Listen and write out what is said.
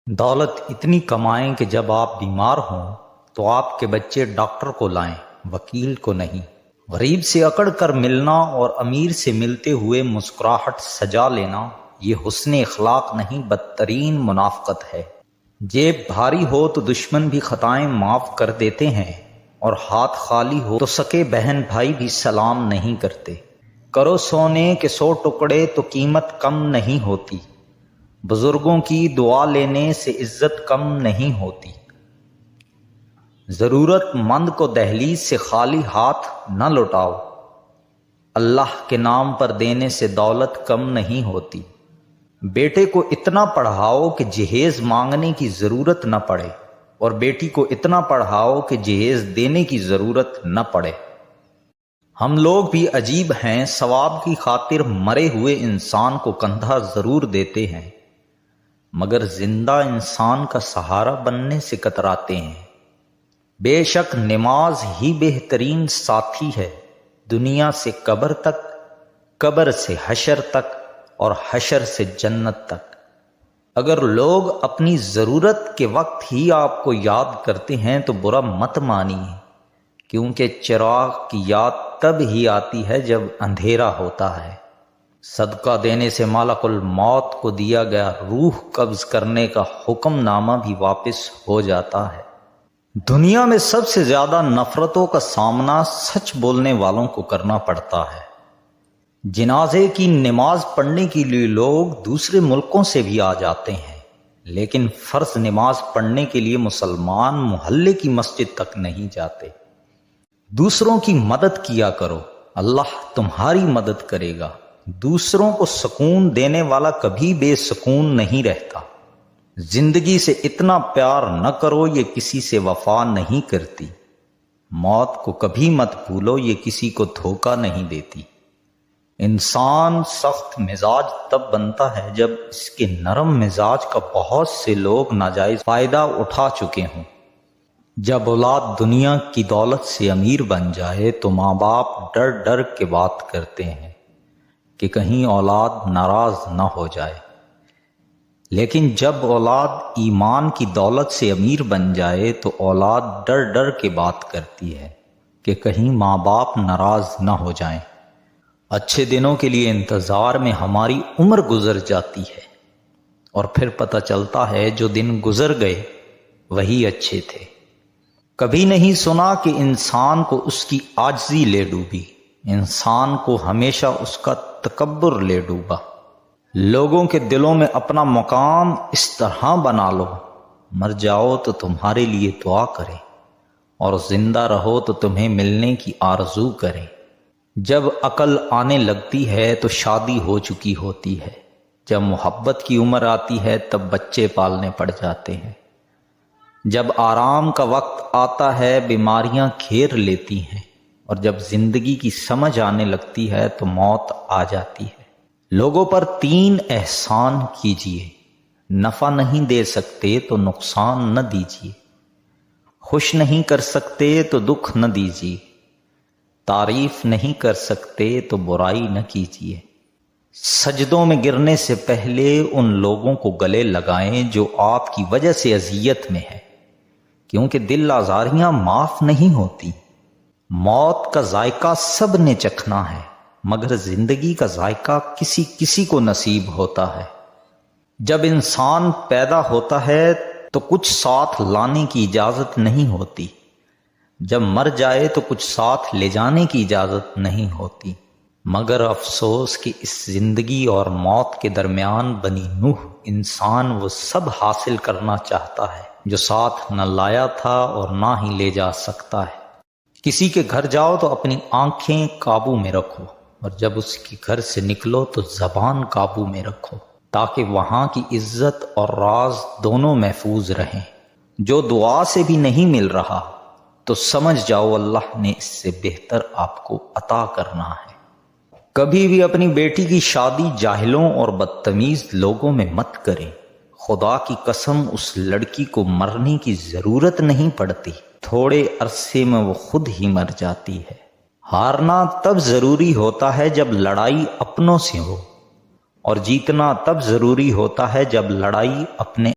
دولت اتنی کمائیں کہ جب آپ بیمار ہوں تو آپ کے بچے ڈاکٹر کو لائیں، وکیل کو نہیں۔ غریب سے اکڑ کر ملنا اور امیر سے ملتے ہوئے مسکراہٹ سجا لینا یہ حسن اخلاق نہیں، بدترین منافقت ہے۔ جیب بھاری ہو تو دشمن بھی خطائیں معاف کر دیتے ہیں، اور ہاتھ خالی ہو تو سکے بہن بھائی بھی سلام نہیں کرتے۔ کرو سونے کے 100 ٹکڑے تو قیمت کم نہیں ہوتی، بزرگوں کی دعا لینے سے عزت کم نہیں ہوتی۔ ضرورت مند کو دہلیز سے خالی ہاتھ نہ لوٹاؤ، اللہ کے نام پر دینے سے دولت کم نہیں ہوتی۔ بیٹے کو اتنا پڑھاؤ کہ جہیز مانگنے کی ضرورت نہ پڑے، اور بیٹی کو اتنا پڑھاؤ کہ جہیز دینے کی ضرورت نہ پڑے۔ ہم لوگ بھی عجیب ہیں، ثواب کی خاطر مرے ہوئے انسان کو کندھا ضرور دیتے ہیں، مگر زندہ انسان کا سہارا بننے سے کتراتے ہیں۔ بے شک نماز ہی بہترین ساتھی ہے، دنیا سے قبر تک، قبر سے حشر تک، اور حشر سے جنت تک۔ اگر لوگ اپنی ضرورت کے وقت ہی آپ کو یاد کرتے ہیں تو برا مت مانیے، کیونکہ چراغ کی یاد تب ہی آتی ہے جب اندھیرا ہوتا ہے۔ صدقہ دینے سے ملک الموت کو دیا گیا روح قبض کرنے کا حکم نامہ بھی واپس ہو جاتا ہے۔ دنیا میں سب سے زیادہ نفرتوں کا سامنا سچ بولنے والوں کو کرنا پڑتا ہے۔ جنازے کی نماز پڑھنے کے لیے لوگ دوسرے ملکوں سے بھی آ جاتے ہیں، لیکن فرض نماز پڑھنے کے لیے مسلمان محلے کی مسجد تک نہیں جاتے۔ دوسروں کی مدد کیا کرو، اللہ تمہاری مدد کرے گا۔ دوسروں کو سکون دینے والا کبھی بے سکون نہیں رہتا۔ زندگی سے اتنا پیار نہ کرو، یہ کسی سے وفا نہیں کرتی۔ موت کو کبھی مت بھولو، یہ کسی کو دھوکہ نہیں دیتی۔ انسان سخت مزاج تب بنتا ہے جب اس کے نرم مزاج کا بہت سے لوگ ناجائز فائدہ اٹھا چکے ہوں۔ جب اولاد دنیا کی دولت سے امیر بن جائے تو ماں باپ ڈر ڈر کے بات کرتے ہیں کہ کہیں اولاد ناراض نہ ہو جائے، لیکن جب اولاد ایمان کی دولت سے امیر بن جائے تو اولاد ڈر ڈر کے بات کرتی ہے کہ کہیں ماں باپ ناراض نہ ہو جائیں۔ اچھے دنوں کے لیے انتظار میں ہماری عمر گزر جاتی ہے، اور پھر پتہ چلتا ہے جو دن گزر گئے وہی اچھے تھے۔ کبھی نہیں سنا کہ انسان کو اس کی عاجزی لے ڈوبی، انسان کو ہمیشہ اس کا تکبر لے ڈوبا۔ لوگوں کے دلوں میں اپنا مقام اس طرح بنا لو، مر جاؤ تو تمہارے لیے دعا کریں، اور زندہ رہو تو تمہیں ملنے کی آرزو کریں۔ جب عقل آنے لگتی ہے تو شادی ہو چکی ہوتی ہے، جب محبت کی عمر آتی ہے تب بچے پالنے پڑ جاتے ہیں، جب آرام کا وقت آتا ہے بیماریاں گھیر لیتی ہیں، اور جب زندگی کی سمجھ آنے لگتی ہے تو موت آ جاتی ہے۔ لوگوں پر 3 احسان کیجیے، نفع نہیں دے سکتے تو نقصان نہ دیجیے، خوش نہیں کر سکتے تو دکھ نہ دیجیے، تعریف نہیں کر سکتے تو برائی نہ کیجیے۔ سجدوں میں گرنے سے پہلے ان لوگوں کو گلے لگائیں جو آپ کی وجہ سے اذیت میں ہے، کیونکہ دل آزاریاں معاف نہیں ہوتی۔ موت کا ذائقہ سب نے چکھنا ہے، مگر زندگی کا ذائقہ کسی کسی کو نصیب ہوتا ہے۔ جب انسان پیدا ہوتا ہے تو کچھ ساتھ لانے کی اجازت نہیں ہوتی، جب مر جائے تو کچھ ساتھ لے جانے کی اجازت نہیں ہوتی۔ مگر افسوس کہ اس زندگی اور موت کے درمیان بنی نوح انسان وہ سب حاصل کرنا چاہتا ہے جو ساتھ نہ لایا تھا اور نہ ہی لے جا سکتا ہے۔ کسی کے گھر جاؤ تو اپنی آنکھیں قابو میں رکھو، اور جب اس کے گھر سے نکلو تو زبان قابو میں رکھو، تاکہ وہاں کی عزت اور راز دونوں محفوظ رہیں۔ جو دعا سے بھی نہیں مل رہا تو سمجھ جاؤ اللہ نے اس سے بہتر آپ کو عطا کرنا ہے۔ کبھی بھی اپنی بیٹی کی شادی جاہلوں اور بدتمیز لوگوں میں مت کریں، خدا کی قسم اس لڑکی کو مرنے کی ضرورت نہیں پڑتی، تھوڑے عرصے میں وہ خود ہی مر جاتی ہے۔ ہارنا تب ضروری ہوتا ہے جب لڑائی اپنوں سے ہو، اور جیتنا تب ضروری ہوتا ہے جب لڑائی اپنے